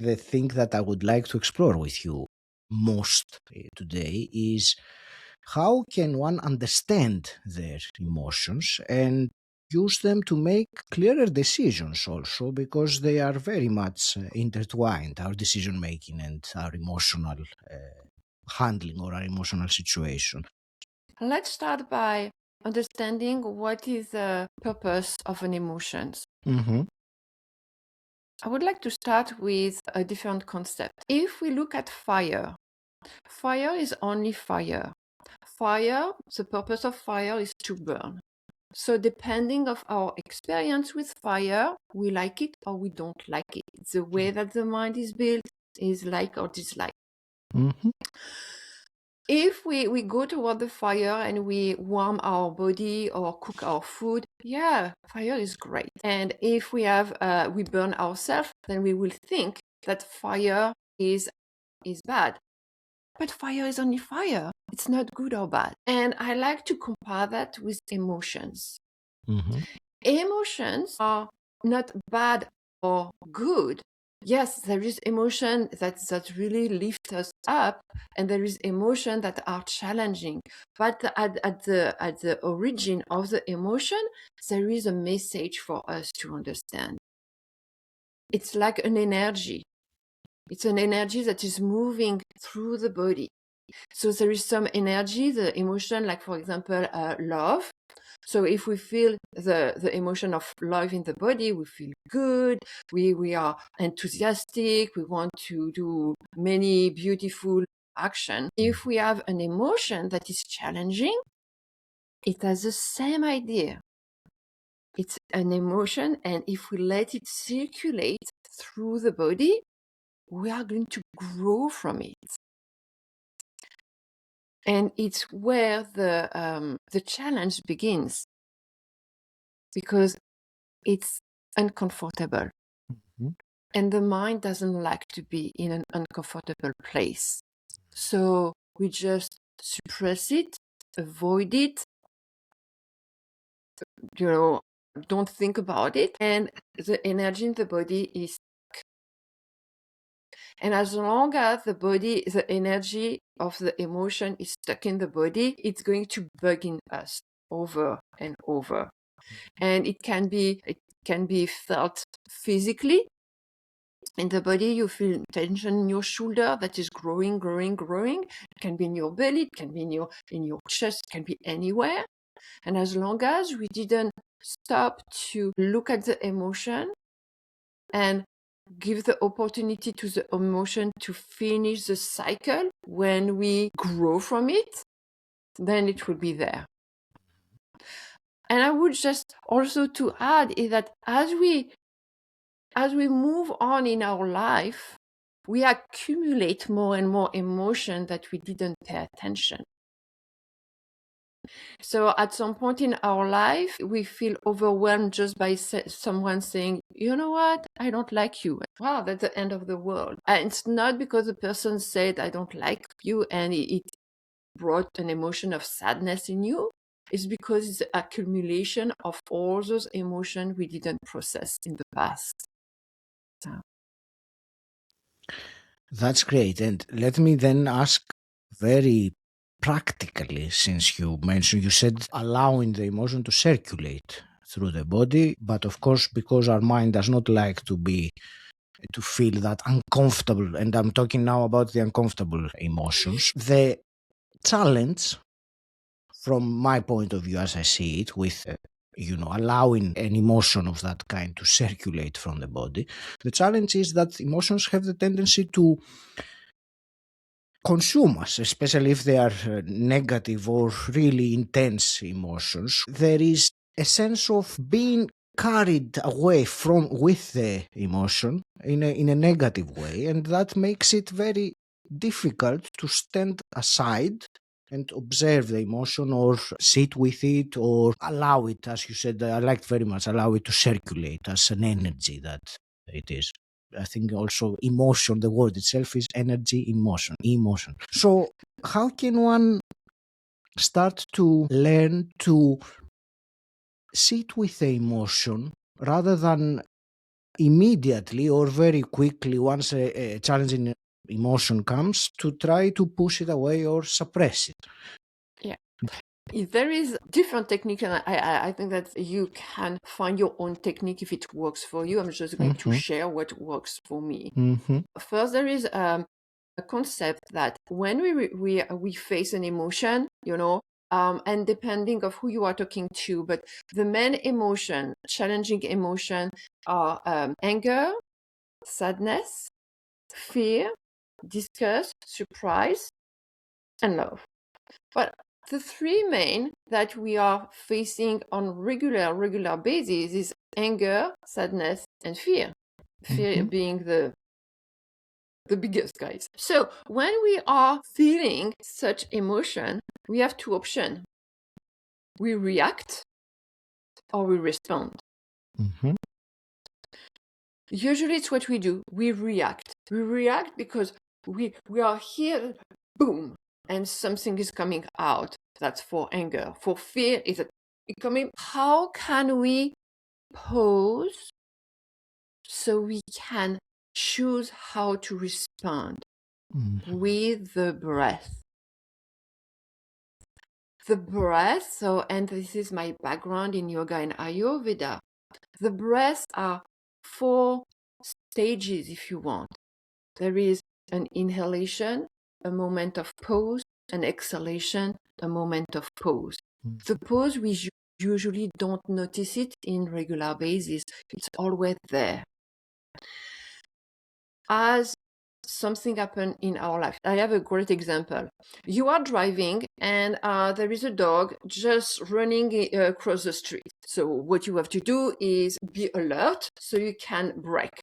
the thing that I would like to explore with you most today is how can one understand their emotions and use them to make clearer decisions also, because they are very much intertwined, our decision making and our emotional handling or our emotional situation. Let's start by understanding what is the purpose of an emotion. Mm-hmm. I would like to start with a different concept. If we look at fire, fire is only fire. Fire, the purpose of fire is to burn. So depending of our experience with fire, we like it or we don't like it. The way that the mind is built is like or dislike. Mm-hmm. If we go toward the fire and we warm our body or cook our food, yeah, fire is great. And if we have we burn ourselves, then we will think that fire is bad. But fire is only fire. It's not good or bad. And I like to compare that with emotions. Mm-hmm. Emotions are not bad or good. Yes, there is emotion that really lift us up, and there is emotion that are challenging. But at the origin of the emotion, there is a message for us to understand. It's like an energy. It's an energy that is moving through the body. So there is some energy, the emotion, like for example, love. So if we feel the emotion of love in the body, we feel good, we are enthusiastic, we want to do many beautiful action. If we have an emotion that is challenging, it has the same idea. It's an emotion, and if we let it circulate through the body, we are going to grow from it. And it's where the challenge begins, because it's uncomfortable. Mm-hmm. And the mind doesn't like to be in an uncomfortable place. So we just suppress it, avoid it, don't think about it. And the energy in the body is stuck. And as long as the energy of the emotion is stuck in the body, it's going to bug in us over and over. And it can be felt physically. In the body, you feel tension in your shoulder that is growing, growing, growing. It can be in your belly, it can be in your chest, it can be anywhere. And as long as we didn't stop to look at the emotion and give the opportunity to the emotion to finish the cycle when we grow from it, then it will be there. And I would just also to add is that as we move on in our life, we accumulate more and more emotion that we didn't pay attention. So at some point in our life, we feel overwhelmed just by someone saying, you know what, I don't like you. Wow, that's the end of the world. And it's not because the person said, I don't like you, and it brought an emotion of sadness in you. It's because it's the accumulation of all those emotions we didn't process in the past. So. That's great. And let me then ask very practically, since you said allowing the emotion to circulate through the body, but of course, because our mind does not like to feel that uncomfortable, and I'm talking now about the uncomfortable emotions. The challenge, from my point of view, as I see it, with allowing an emotion of that kind to circulate from the body, the challenge is that emotions have the tendency to consume us, especially if they are negative or really intense emotions. There is a sense of being carried away from with the emotion in a negative way, and that makes it very difficult to stand aside and observe the emotion or sit with it or allow it, as you said, I liked very much, allow it to circulate as an energy that it is. I think also emotion, the word itself is energy in motion, emotion. So how can one start to learn to sit with the emotion rather than immediately or very quickly, once a challenging emotion comes, to try to push it away or suppress it. Yeah. If there is different technique, and I think that you can find your own technique if it works for you. I'm just going to share what works for me. First, there is a concept that when we face an emotion, and depending of who you are talking to, but the main emotion, challenging emotion, are anger, sadness, fear, disgust, surprise, and love. But the three main that we are facing on regular basis is anger, sadness, and fear. Fear being the biggest, guys. So when we are feeling such emotion, we have two options. We react or we respond. Usually it's what we do. We react. We react because we are here, boom, and something is coming out. That's for anger. For fear, is it coming? How can we pause so we can choose how to respond? With the breath. The breath, and this is my background in yoga and Ayurveda. The breaths are 4 stages, if you want. There is an inhalation, a moment of pause, an exhalation, a moment of pause. The pause, we usually don't notice it in regular basis. It's always there. As something happened in our life. I have a great example. You are driving and there is a dog just running across the street. So what you have to do is be alert so you can brake.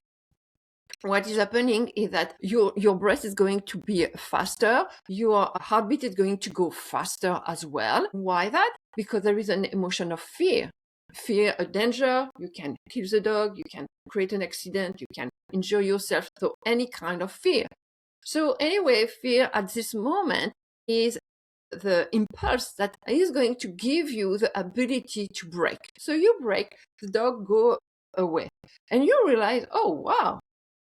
What is happening is that your breath is going to be faster. Your heartbeat is going to go faster as well. Why that? Because there is an emotion of fear. Fear a danger, you can kill the dog, you can create an accident, you can injure yourself. So any kind of fear. So anyway, fear at this moment is the impulse that is going to give you the ability to brake. So you brake, the dog go away. And you realize, oh wow,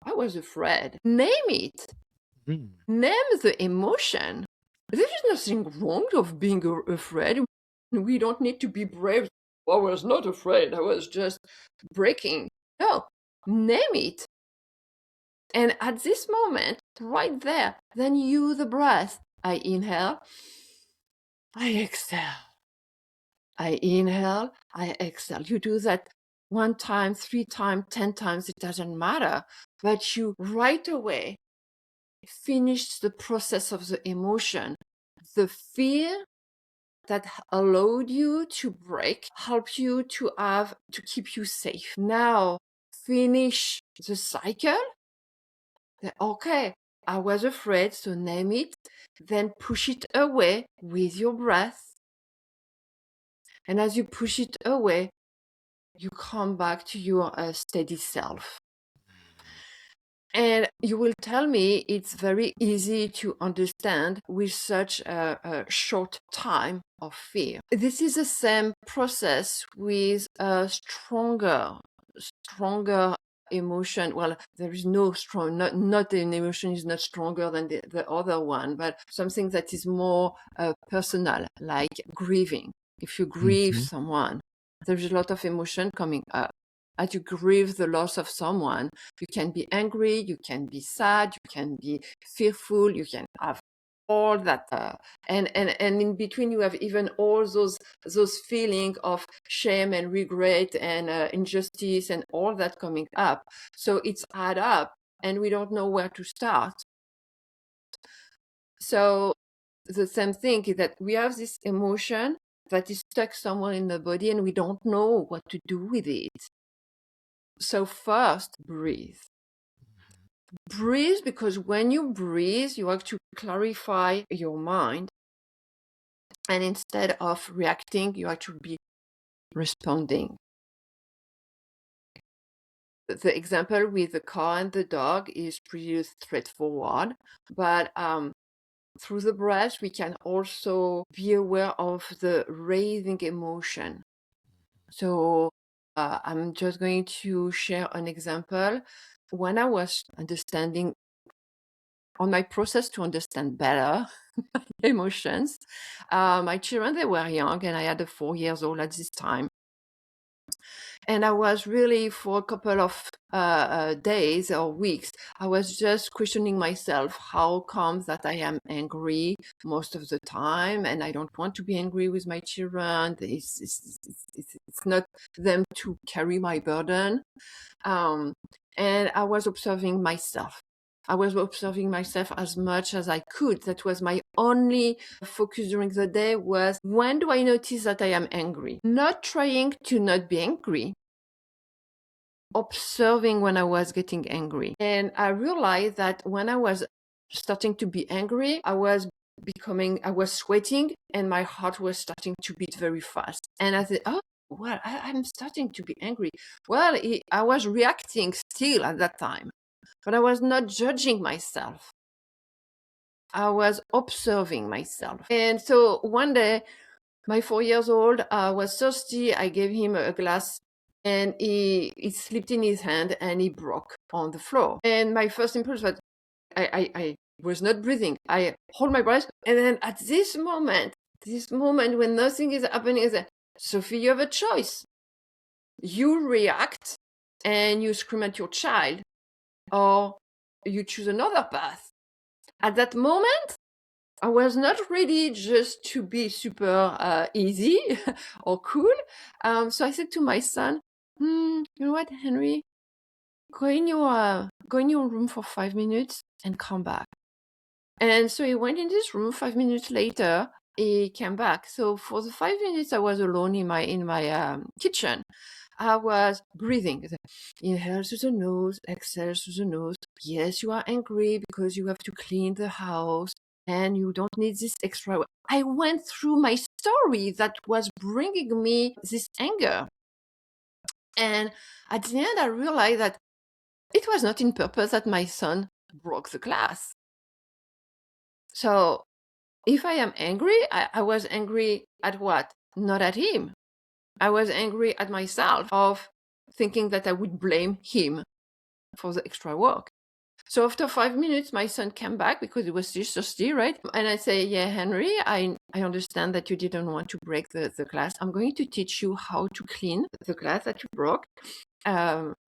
I was afraid. Name it. Name the emotion. There is nothing wrong of being afraid. We don't need to be brave. I was not afraid. I was just breaking. No, name it. And at this moment, right there, then you, the breath. I inhale. I exhale. I inhale. I exhale. You do that 1 time, 3 times, 10 times. It doesn't matter. But you right away finish the process of the emotion. The fear that allowed you to break help you to keep you safe. Now finish the cycle. Okay, I was afraid, so name it, then push it away with your breath. And as you push it away, you come back to your steady self. And you will tell me it's very easy to understand with such a short time of fear. This is the same process with a stronger emotion. Well, there is no strong, not an emotion is not stronger than the other one, but something that is more personal, like grieving. If you grieve someone, there's a lot of emotion coming up. As you grieve the loss of someone, you can be angry, you can be sad, you can be fearful, you can have all that, and in between you have even all those feeling of shame and regret and injustice and all that coming up. So it's add up, and we don't know where to start. So the same thing is that we have this emotion that is stuck somewhere in the body, and we don't know what to do with it. So first, breathe. Breathe, because when you breathe, you have to clarify your mind. And instead of reacting, you have to be responding. The example with the car and the dog is pretty straightforward, but through the breath, we can also be aware of the raising emotion. So I'm just going to share an example. When I was understanding, on my process to understand better emotions, my children, they were young, and I had a 4 years old at this time. And I was really, for a couple of days or weeks, I was just questioning myself, how comes that I am angry most of the time, and I don't want to be angry with my children. It's not them to carry my burden. And I was observing myself. I was observing myself as much as I could. That was my only focus during the day, was when do I notice that I am angry? Not trying to not be angry, observing when I was getting angry. And I realized that when I was starting to be angry, I was sweating, and my heart was starting to beat very fast. And I said, oh, well, I'm starting to be angry. Well, I was reacting still at that time, but I was not judging myself. I was observing myself. And so one day, my 4 years old was thirsty. I gave him a glass, and he slipped in his hand and he broke on the floor. And my first impulse was, I was not breathing. I hold my breath. And then at this moment when nothing is happening, is Sophie, you have a choice. You react and you scream at your child, or you choose another path. At that moment, I was not ready just to be super easy or cool. So I said to my son, you know what, Henry, go in your room for 5 minutes and come back. And so he went in this room. 5 minutes later, he came back. So for the 5 minutes I was alone in my kitchen, I was breathing. Inhale through the nose, exhale through the nose. Yes, you are angry because you have to clean the house and you don't need this extra. I went through my story that was bringing me this anger. And at the end, I realized that it was not in purpose that my son broke the glass. So if I am angry, I was angry at what? Not at him. I was angry at myself of thinking that I would blame him for the extra work. So after 5 minutes, my son came back because he was still thirsty, right? And I say, yeah, Henry, I understand that you didn't want to break the glass. I'm going to teach you how to clean the glass that you broke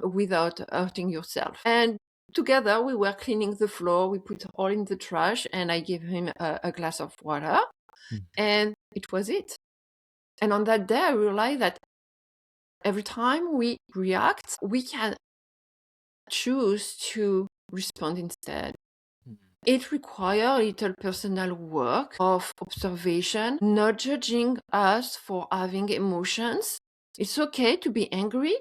without hurting yourself. And together we were cleaning the floor. We put all in the trash, and I gave him a glass of water, and it was it. And on that day, I realized that every time we react, we can choose to respond instead. It requires a little personal work of observation, not judging us for having emotions. It's okay to be angry.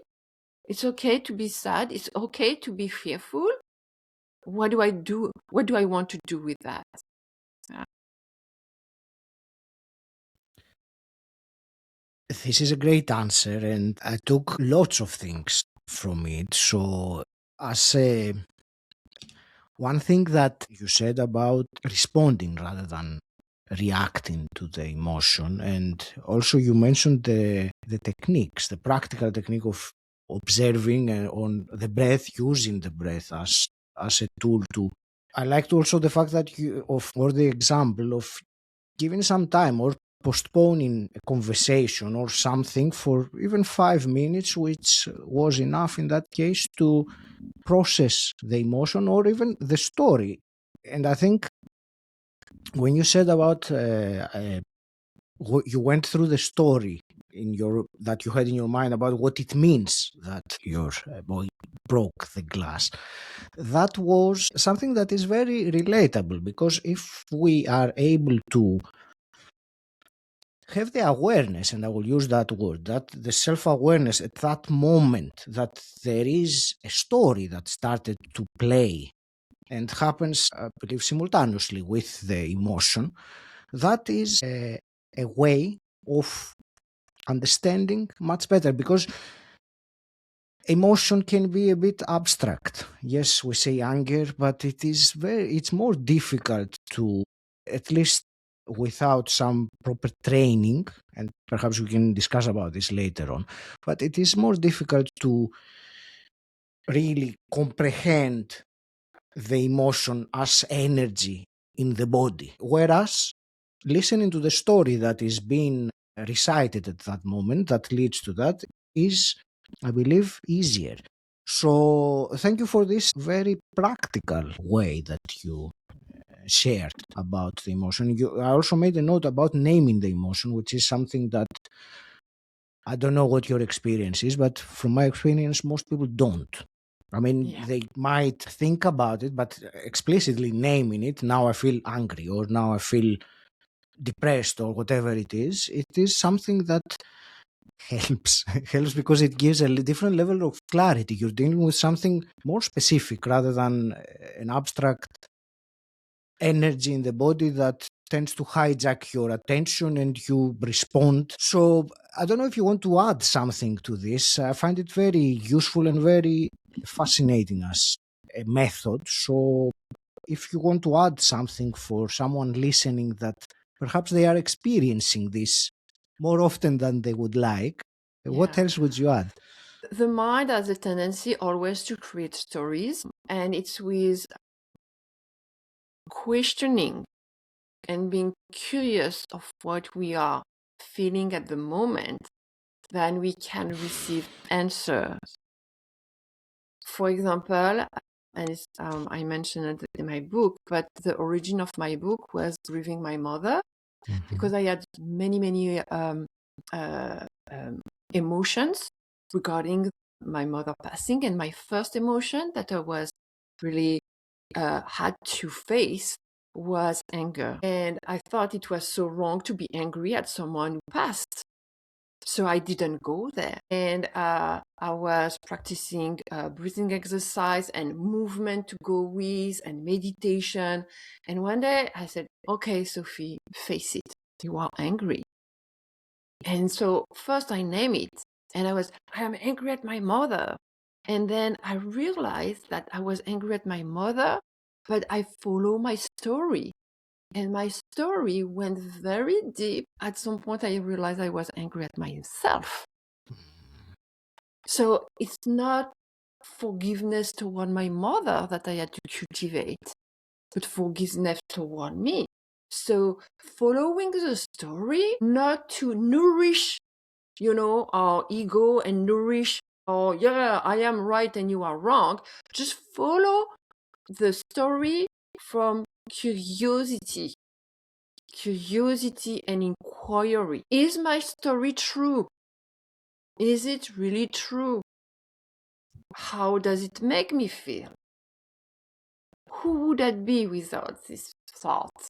It's okay to be sad. It's okay to be fearful. What do I do? What do I want to do with that? This is a great answer, and I took lots of things from it. So, as one thing that you said about responding rather than reacting to the emotion, and also you mentioned the techniques, the practical technique of observing and on the breath, using the breath as a tool to. I liked also the fact that or the example of giving some time or postponing a conversation or something for even 5 minutes, which was enough in that case to process the emotion or even the story. And I think when you said about you went through the story that you had in your mind about what it means that your boy broke the glass, that was something that is very relatable, because if we are able to have the awareness, and I will use that word, that the self-awareness at that moment, that there is a story that started to play and happens, I believe, simultaneously with the emotion, that is a way of understanding much better, because emotion can be a bit abstract. Yes, we say anger, but it's more difficult to, at least without some proper training, and perhaps we can discuss about this later on, but it is more difficult to really comprehend the emotion as energy in the body. Whereas listening to the story that is being recited at that moment that leads to that is, I believe, easier. So thank you for this very practical way that you shared about the emotion. I also made a note about naming the emotion, which is something that I don't know what your experience is, but from my experience, most people don't. I mean, Yeah. they might think about it, but explicitly naming it, now I feel angry or now I feel depressed or whatever it is something that helps. Helps because it gives a different level of clarity. You're dealing with something more specific rather than an abstract energy in the body that tends to hijack your attention and you respond. So I don't know if you want to add something to this. I find it very useful and very fascinating as a method. So if you want to add something for someone listening that perhaps they are experiencing this more often than they would like, what Yeah. else would you add? The mind has a tendency always to create stories, and it's with questioning and being curious of what we are feeling at the moment then we can receive answers. For example, and I mentioned it in my book, but the origin of my book was grieving my mother Mhm. because I had many uh, emotions regarding my mother passing, and my first emotion that I was really had to face was anger. And I thought it was so wrong to be angry at someone who passed. So I didn't go there. And I was practicing breathing exercise and movement to go with and meditation. And one day I said, okay, Sophie, face it. You are angry. And so first I name it. And I am angry at my mother. And then I realized that I was angry at my mother, but I follow my story. And my story went very deep. At some point, I realized I was angry at myself. So it's not forgiveness toward my mother that I had to cultivate, but forgiveness toward me. So following the story, not to nourish, our ego and nourish, yeah, I am right and you are wrong. Just follow the story from curiosity and inquiry. Is my story true? Is it really true? How does it make me feel? Who would I be without this thought?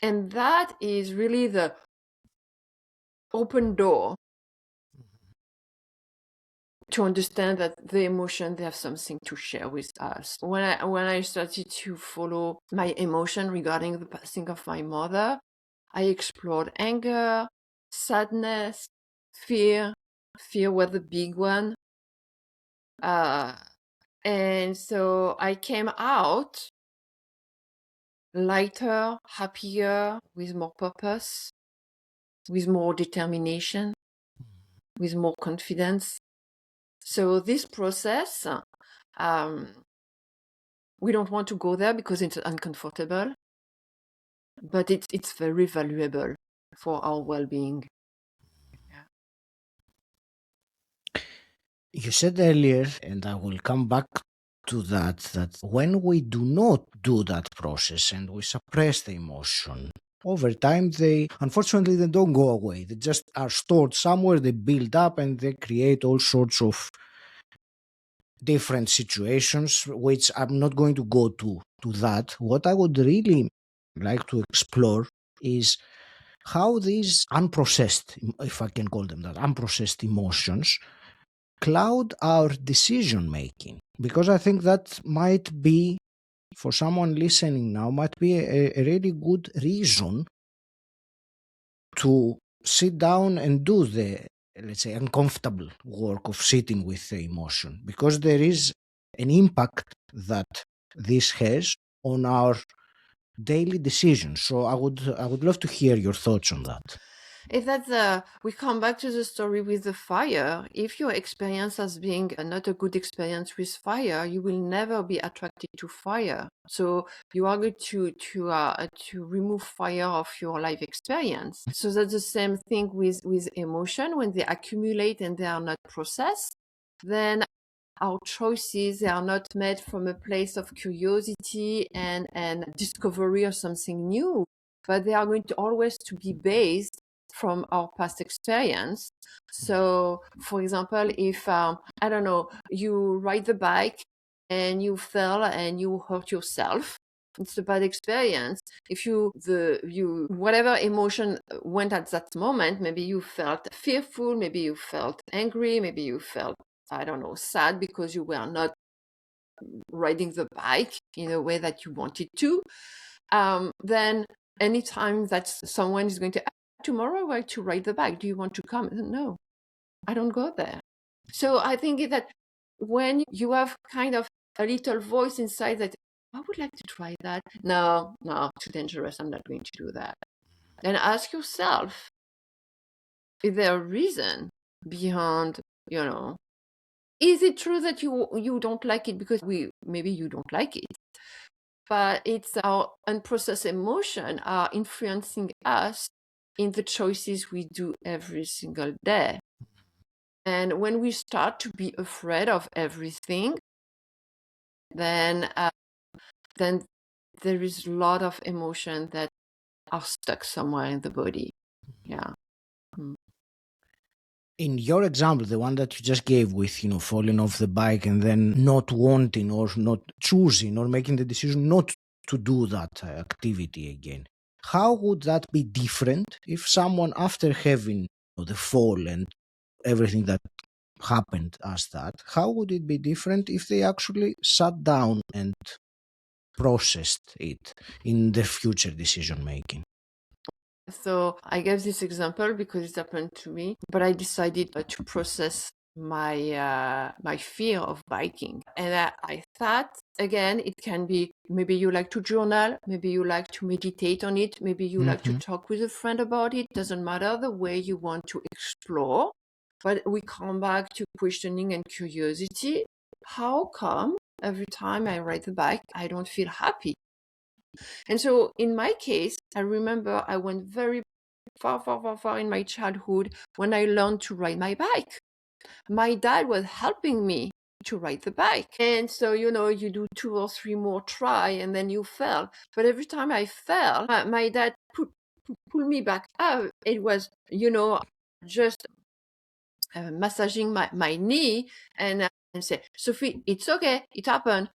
And that is really the open door to understand that the emotion, they have something to share with us. When I started to follow my emotion regarding the passing of my mother, I explored anger, sadness, fear. Fear was the big one. And so I came out lighter, happier, with more purpose, with more determination, with more confidence. So this process, we don't want to go there because it's uncomfortable, but it's very valuable for our well-being. Yeah. You said earlier, and I will come back to that when we do not do that process and we suppress the emotion, over time unfortunately they don't go away. They just are stored somewhere, they build up and they create all sorts of different situations, which I'm not going to go to that. What I would really like to explore is how these unprocessed, if I can call them that, unprocessed emotions cloud our decision making. Because I think that might be, for someone listening now, might be a really good reason to sit down and do the, let's say, uncomfortable work of sitting with the emotion, because there is an impact that this has on our daily decisions. So I would love to hear your thoughts on that. If that's we come back to the story with the fire. If your experience as being not a good experience with fire, you will never be attracted to fire. So you are going to remove fire of your life experience. So that's the same thing with emotion. When they accumulate and they are not processed, then our choices, they are not made from a place of curiosity and discovery of something new, but they are going to always to be based from our past experience. So, for example, if I don't know, you ride the bike and you fell and you hurt yourself, it's a bad experience. If you whatever emotion went at that moment, maybe you felt fearful, maybe you felt angry, maybe you felt, I don't know, sad because you were not riding the bike in a way that you wanted to. Then anytime that someone is going to, tomorrow I like to ride the bike, do you want to come? No, I don't go there. So I think that when you have kind of a little voice inside that, I would like to try that. No, too dangerous. I'm not going to do that. And ask yourself, is there a reason behind, is it true that you don't like it because maybe you don't like it, but it's our unprocessed emotion are influencing us in the choices we do every single day. And when we start to be afraid of everything, then there is a lot of emotion that are stuck somewhere in the body. Yeah. Mm. In your example, the one that you just gave with, falling off the bike and then not wanting or not choosing or making the decision not to do that activity again, how would that be different if someone, after having the fall and everything that happened as that, how would it be different if they actually sat down and processed it in their future decision making? So I gave this example because it happened to me, but I decided to process my fear of biking. And I thought, again, it can be, maybe you like to journal, maybe you like to meditate on it, maybe you like to talk with a friend about it. Doesn't matter the way you want to explore, but we come back to questioning and curiosity. How come every time I ride the bike, I don't feel happy? And so in my case, I remember I went very far, far, far, far in my childhood when I learned to ride my bike. My dad was helping me to ride the bike. And so, you do 2 or 3 more try and then you fell. But every time I fell, my dad pulled me back up. It was, just massaging my knee and say, Sophie, it's okay. It happened.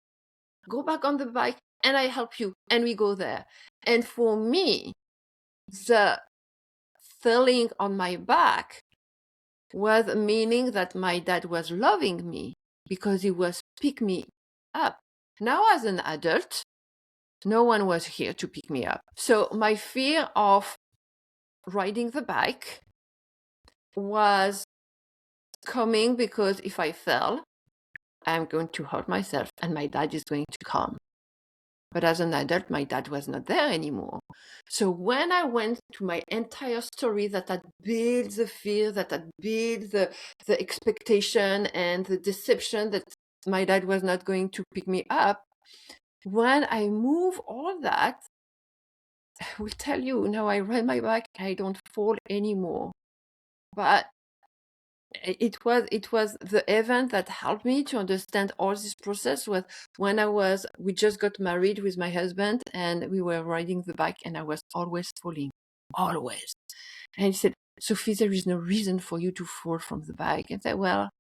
Go back on the bike and I help you. And we go there. And for me, the feeling on my back was meaning that my dad was loving me because he was pick me up. Now, as an adult, no one was here to pick me up. So my fear of riding the bike was coming because if I fell, I'm going to hurt myself and my dad is going to come. But as an adult, my dad was not there anymore. So when I went to my entire story that had built the fear, that had built the expectation and the deception that my dad was not going to pick me up, when I move all that, I will tell you, now I ride my bike, I don't fall anymore. But it was the event that helped me to understand all this process was when we just got married with my husband and we were riding the bike and I was always falling, always. And he said, Sophie, there is no reason for you to fall from the bike. And I said, well,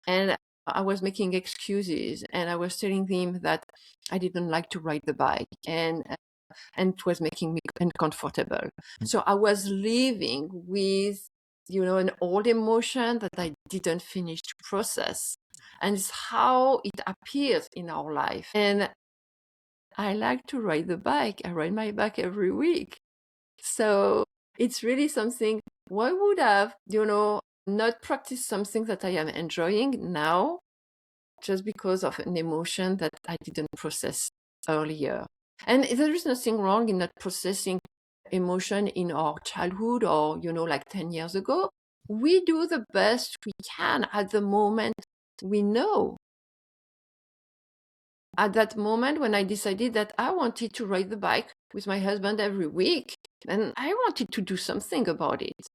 and I was making excuses and I was telling him that I didn't like to ride the bike and it was making me uncomfortable. So I was living with, an old emotion that I didn't finish to process. And it's how it appears in our life. And I like to ride the bike. I ride my bike every week. So it's really something, why would I have, not practice something that I am enjoying now just because of an emotion that I didn't process earlier? And there is nothing wrong in not processing emotion in our childhood or, like 10 years ago. We do the best we can at the moment we know. At that moment when I decided that I wanted to ride the bike with my husband every week, and I wanted to do something about it.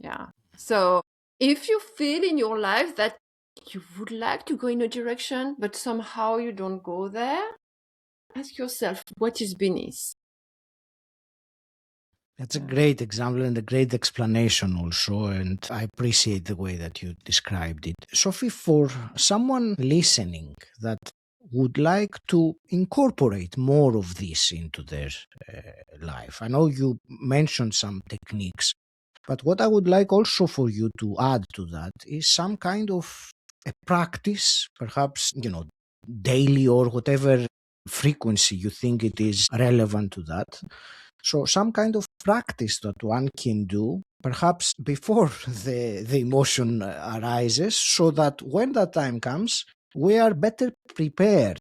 Yeah. So if you feel in your life that you would like to go in a direction, but somehow you don't go there, ask yourself what is beneath. That's a great example and a great explanation also, and I appreciate the way that you described it. Sophie, for someone listening that would like to incorporate more of this into their life, I know you mentioned some techniques, but what I would like also for you to add to that is some kind of a practice, perhaps, daily or whatever frequency you think it is relevant to that. So some kind of practice that one can do, perhaps before the emotion arises, so that when that time comes, we are better prepared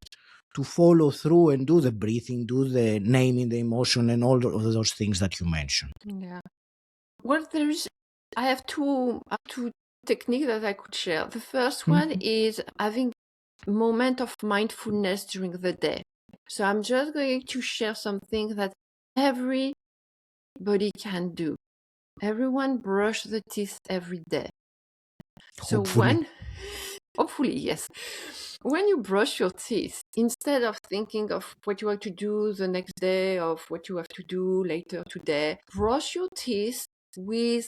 to follow through and do the breathing, do the naming the emotion and all of those things that you mentioned. Yeah. Well, I have two techniques that I could share. The first one Mhm. is having moment of mindfulness during the day. So I'm just going to share something that everybody can do. Everyone brush the teeth every day. So Hopefully. hopefully, yes. When you brush your teeth, instead of thinking of what you have to do the next day, of what you have to do later today, brush your teeth with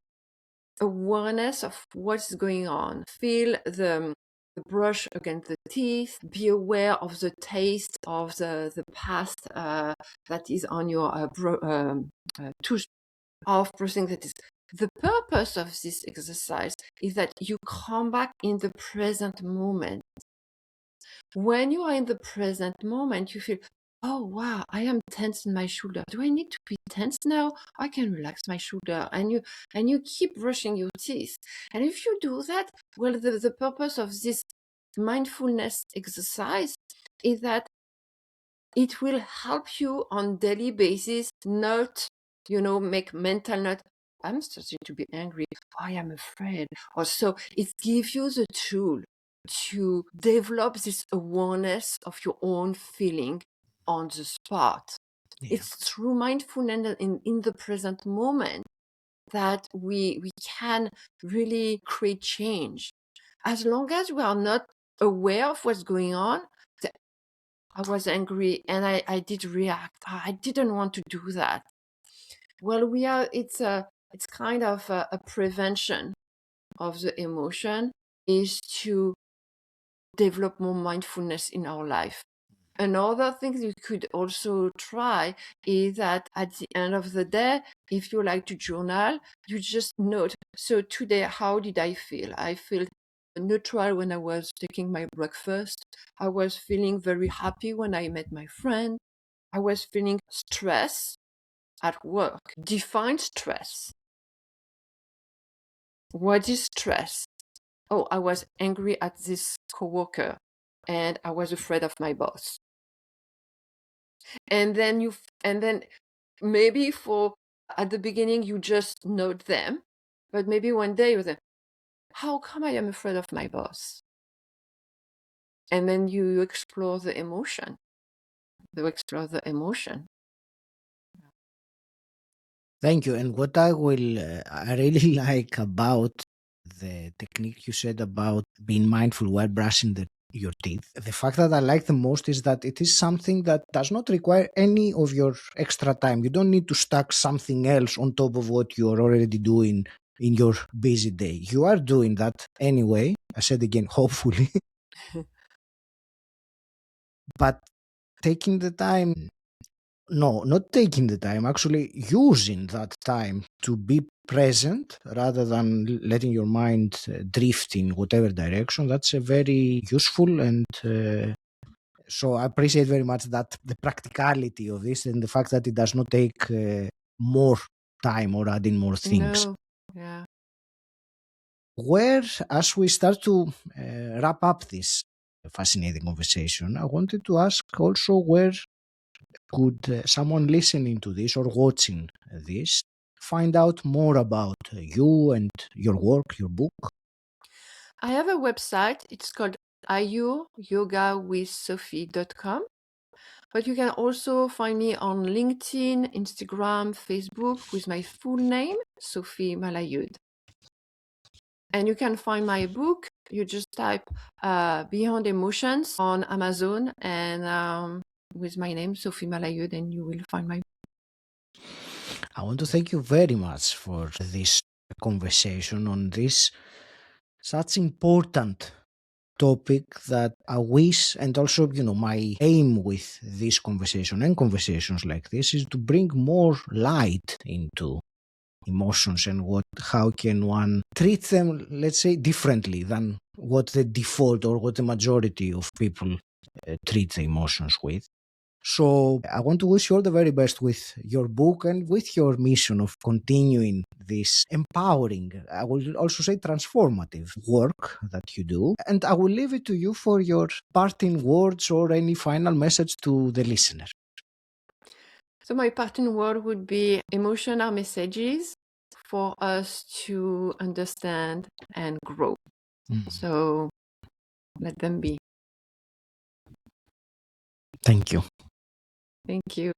awareness of what's going on. Feel the brush against the teeth. Be aware of the taste of the past that is on your tooth of brushing the teeth. The purpose of this exercise is that you come back in the present moment. When you are in the present moment, you feel, oh wow, I am tense in my shoulder. Do I need to be tense now? I can relax my shoulder. And you keep brushing your teeth. And if you do that, well, the purpose of this mindfulness exercise is that it will help you on daily basis not, make mental note. I'm starting to be angry. I am afraid. Or so it gives you the tool to develop this awareness of your own feeling on the spot. Yeah. It's through mindfulness in the present moment that we can really create change. As long as we are not aware of what's going on, I was angry and I did react. I didn't want to do that. Well, it's kind of a prevention of the emotion is to develop more mindfulness in our life. Another thing you could also try is that at the end of the day, if you like to journal, you just note, so today, how did I feel? I feel neutral when I was taking my breakfast. I was feeling very happy when I met my friend. I was feeling stress at work. Define stress. What is stress? Oh, I was angry at this coworker and I was afraid of my boss. And then maybe for at the beginning you just note them, but maybe one day you think, how come I am afraid of my boss? And then you explore the emotion. You explore the emotion. Thank you. And what I really like about the technique you said about being mindful while brushing your teeth, the fact that I like the most is that it is something that does not require any of your extra time. You don't need to stack something else on top of what you are already doing in your busy day. You are doing that anyway. I said again, hopefully, but taking the time. No, not taking the time, actually using that time to be present rather than letting your mind drift in whatever direction. That's a very useful and so I appreciate very much that the practicality of this and the fact that it does not take more time or adding more things. No, yeah. Where, as we start to wrap up this fascinating conversation, I wanted to ask also where could someone listening to this or watching this find out more about you and your work, your book? I have a website. It's called ayurveda.com. But you can also find me on LinkedIn, Instagram, Facebook with my full name, Sophie Malahieude. And you can find my book. You just type Beyond Emotions on Amazon and with my name, Sophie Malahieude, and you will find my book. I want to thank you very much for this conversation on this such important topic that I wish, and also, my aim with this conversation and conversations like this is to bring more light into emotions and how can one treat them, let's say, differently than what the default or what the majority of people treat the emotions with. So I want to wish you all the very best with your book and with your mission of continuing this empowering, I will also say transformative work that you do. And I will leave it to you for your parting words or any final message to the listener. So my parting word would be emotions are messages for us to understand and grow. So let them be. Thank you. Thank you.